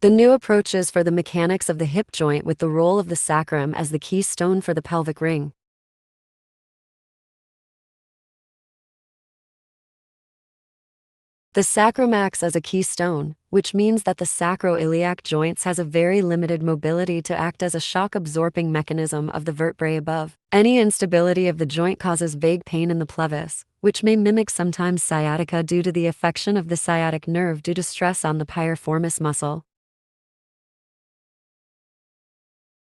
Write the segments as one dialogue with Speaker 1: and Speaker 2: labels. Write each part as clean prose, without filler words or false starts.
Speaker 1: The new approaches for the mechanics of the hip joint with the role of the sacrum as the keystone for the pelvic ring. The sacrum acts as a keystone, which means that the sacroiliac joints has a very limited mobility to act as a shock-absorbing mechanism of the vertebrae above. Any instability of the joint causes vague pain in the pelvis, which may mimic sometimes sciatica due to the affection of the sciatic nerve due to stress on the piriformis muscle.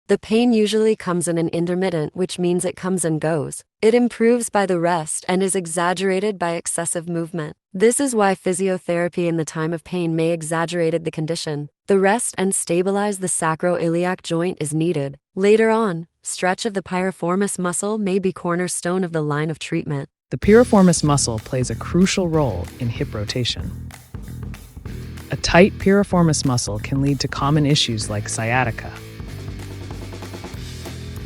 Speaker 1: The pain usually comes in an intermittent, which means it comes and goes. It improves by the rest and is exaggerated by excessive movement. This is why physiotherapy in the time of pain may exaggerate the condition. The rest and stabilize the sacroiliac joint is needed. Later on, stretch of the piriformis muscle may be cornerstone of the line of treatment.
Speaker 2: The piriformis muscle plays a crucial role in hip rotation. A tight piriformis muscle can lead to common issues like sciatica.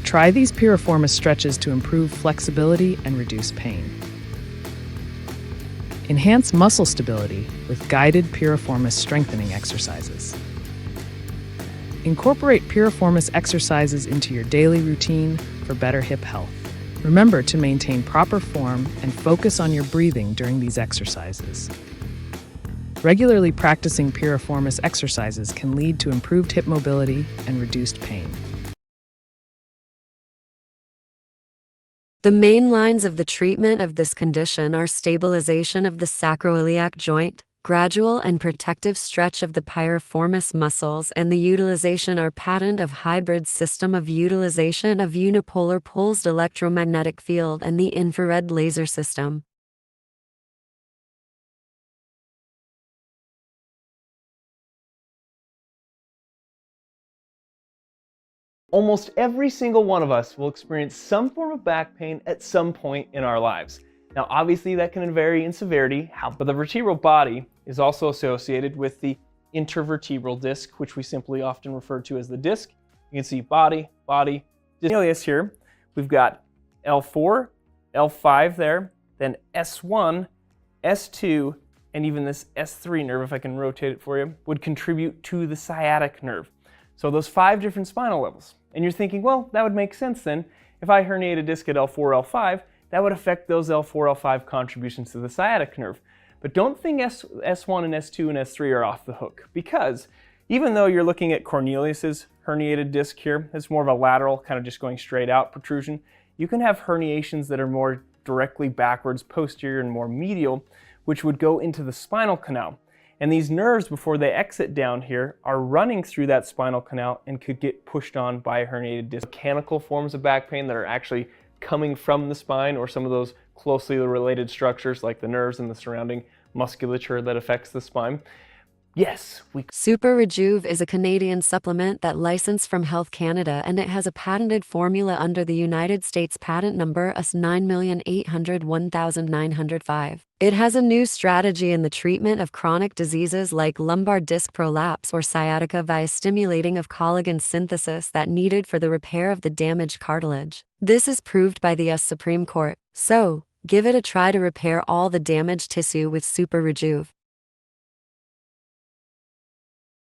Speaker 2: Try these piriformis stretches to improve flexibility and reduce pain. Enhance muscle stability with guided piriformis strengthening exercises. Incorporate piriformis exercises into your daily routine for better hip health. Remember to maintain proper form and focus on your breathing during these exercises. Regularly practicing piriformis exercises can lead to improved hip mobility and reduced pain.
Speaker 1: The main lines of the treatment of this condition are stabilization of the sacroiliac joint, gradual and protective stretch of the piriformis muscles, and the utilization or patent of hybrid system of utilization of unipolar pulsed electromagnetic field and the infrared laser system.
Speaker 3: Almost every single one of us will experience some form of back pain at some point in our lives. Now, obviously that can vary in severity, but the vertebral body is also associated with the intervertebral disc, which we simply often refer to as the disc. You can see body, disc here. We've got L4, L5 there, then S1, S2, and even this S3 nerve, if I can rotate it for you, would contribute to the sciatic nerve. So those 5 different spinal levels. And you're thinking, well, that would make sense then. If I herniate a disc at L4, L5, that would affect those L4, L5 contributions to the sciatic nerve. But don't think S1 and S2 and S3 are off the hook, because even though you're looking at Cornelius's herniated disc here, it's more of a lateral, kind of just going straight out protrusion, you can have herniations that are more directly backwards, posterior, and more medial, which would go into the spinal canal. And these nerves, before they exit down here, are running through that spinal canal and could get pushed on by a herniated disc. Mechanical forms of back pain that are actually coming from the spine, or some of those closely related structures like the nerves and the surrounding musculature that affects the spine. Yes,
Speaker 1: Super Rejuve is a Canadian supplement that licensed from Health Canada, and it has a patented formula under the United States patent number US9801905. It has a new strategy in the treatment of chronic diseases like lumbar disc prolapse or sciatica via stimulating of collagen synthesis that needed for the repair of the damaged cartilage. This is proved by the US Supreme Court. So, give it a try to repair all the damaged tissue with Super Rejuve.